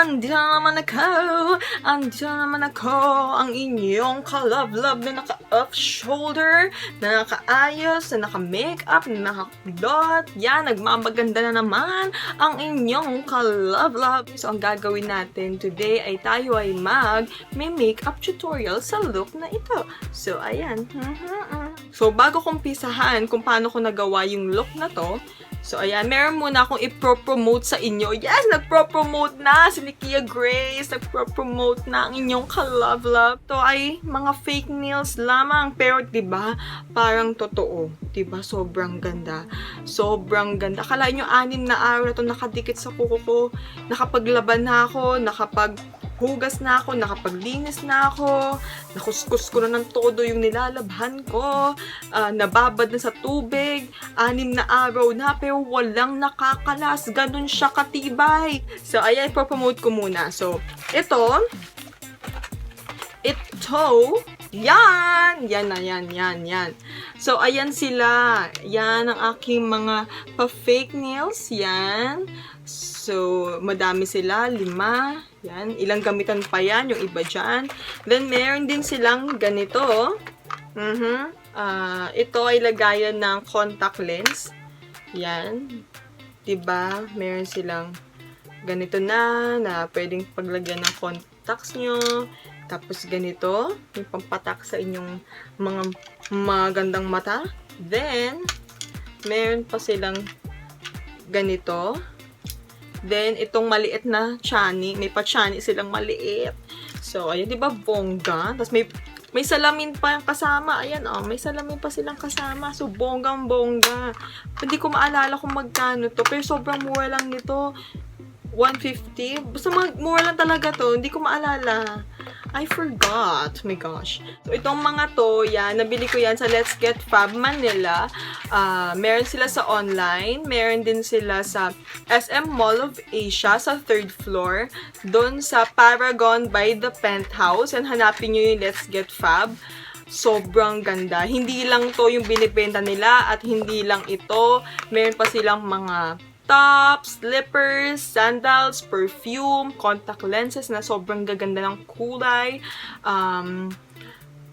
Andito na naman ako, ang inyong kalovelove na naka-off shoulder, na nakaayos, na naka-makeup, na nakakulot. Yan, nagmamaganda na naman ang inyong kalovelove. So, ang gagawin natin today ay tayo ay may makeup tutorial sa look na ito. So, ayan. So, bago kong pisahan kung paano ko nagawa yung look na to, so, ayan, meron muna akong i-promote sa inyo. Yes, nagpro-promote na si Nikkia Grace. Nagpro-promote na ang inyong kalovelove. To ay mga fake nails lamang. Pero, diba, parang totoo. Diba, sobrang ganda. Sobrang ganda. Akala nyo, 6 na araw na to nakadikit sa kuko ko. Nakapaglaban na ako. Nakapaghugas na ako. Nakapaglinis na ako. Nakuskus ko na ng todo yung nilalabhan ko. Nababad na sa tubig. 6 na araw na. Pero walang nakakalas. Ganun siya katibay. So, ayan, ipopromote ko muna. So, ito, yan. So, ayan sila. Yan ang aking mga pa-fake nails. Yan. So, madami sila. 5. Yan. Ilang gamitan pa yan. Yung iba dyan. Then, meron din silang ganito. Ito ay lagayan ng contact lens. Yan. Diba? Meron silang ganito na pwedeng paglagyan ng contacts nyo. Tapos ganito, yung pampatak sa inyong mga magandang mata. Then, meron pa silang ganito. Then, itong maliit na chani. May pa-chani silang maliit. So, ayun, diba? Bongga. Tapos, may salamin pa yung kasama. Ayan, oh. May salamin pa silang kasama. So, bonggang-bongga. Hindi ko maalala kung magkano to. Pero sobrang mura lang nito. 150. Basta mura lang talaga to. Hindi ko maalala. I forgot. Oh my gosh. So, itong mga to, yan. Nabili ko yan sa Let's Get Fab Manila. Meron sila sa online. Meron din sila sa SM Mall of Asia sa 3rd floor. Doon sa Paragon by the Penthouse. And hanapin nyo yung Let's Get Fab. Sobrang ganda. Hindi lang to yung binibenta nila at hindi lang ito. Meron pa silang mga tops, slippers, sandals, perfume, contact lenses na sobrang gaganda ng kulay.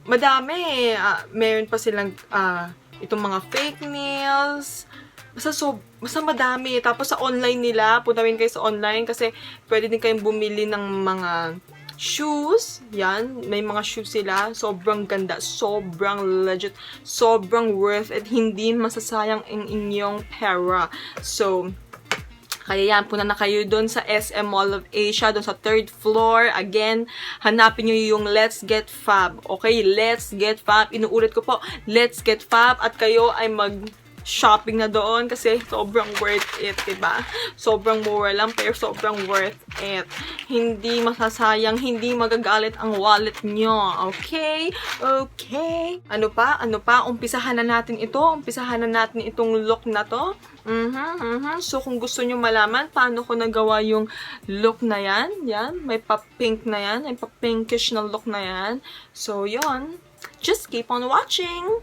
Madami. Meron pa silang itong mga fake nails. Basta madami. Tapos sa online nila, punta rin kayo sa online kasi pwede din kayong bumili ng mga shoes. Yan. May mga shoes sila. Sobrang ganda. Sobrang legit. Sobrang worth it. Hindi masasayang ang inyong pera. So, kaya yan, punta na kayo doon sa SM Mall of Asia, doon sa 3rd floor. Again, hanapin nyo yung Let's Get Fab. Okay, Let's Get Fab. Inuulit ko po, Let's Get Fab. At kayo ay mag-shopping na doon kasi sobrang worth it, diba? Sobrang mura lang, pero sobrang worth it. Hindi masasayang, hindi magagalit ang wallet nyo. Okay? Okay. Ano pa? Umpisahan na natin ito. Umpisahan na natin itong look na to. So, kung gusto nyo malaman paano ko nagawa yung look na yan, may pa-pink na yan, may pa-pinkish na look na yan. So, yon. Just keep on watching!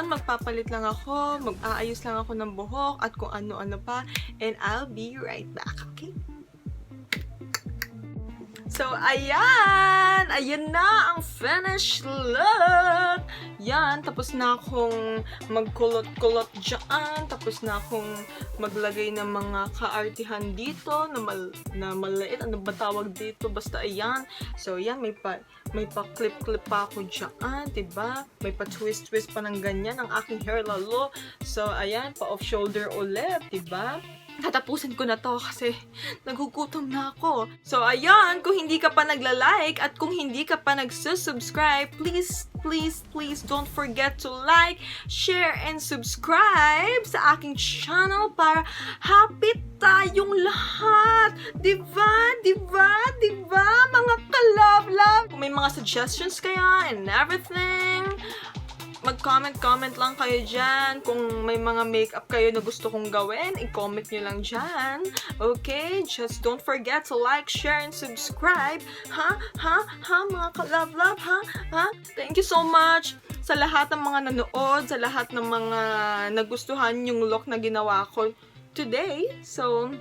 ayan, magpapalit lang ako, mag-aayos lang ako ng buhok at kung ano-ano pa. And I'll be right back, okay? So, ayan! Ayan na ang finished look! Yan, tapos na akong magkulot-kulot dyan. Tapos na akong maglagay ng mga kaartihan dito na maliit. Ano ba tawag dito? Basta ayan. So, ayan, may pa-clip-clip pa ako dyan, diba? May pa-twist-twist pa ng ganyan ang aking hair lalo. So, ayan, pa-off-shoulder ulit, diba? Tatapusin ko na to kasi nagugutom na ako. So, ayan, kung hindi ka pa nagla-like at kung hindi ka pa nagsusubscribe, please don't forget to like, share, and subscribe sa aking channel para happy tayong lahat. Diba? Mga ka-love-love. Kung may mga suggestions kaya and everything, mag-comment lang kayo dyan. Kung may mga makeup kayo na gusto kong gawin, i-comment nyo lang dyan. Okay? Just don't forget to like, share, and subscribe. Mga ka-love-love, Thank you so much sa lahat ng mga nanood, sa lahat ng mga nagustuhan yung look na ginawa ko today. So,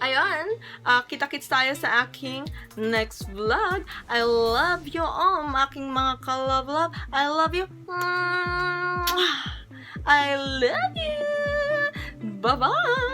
ayun, kita-kits tayo sa aking next vlog. I love you all, aking mga ka-love-love. I love you. I love you. Bye-bye.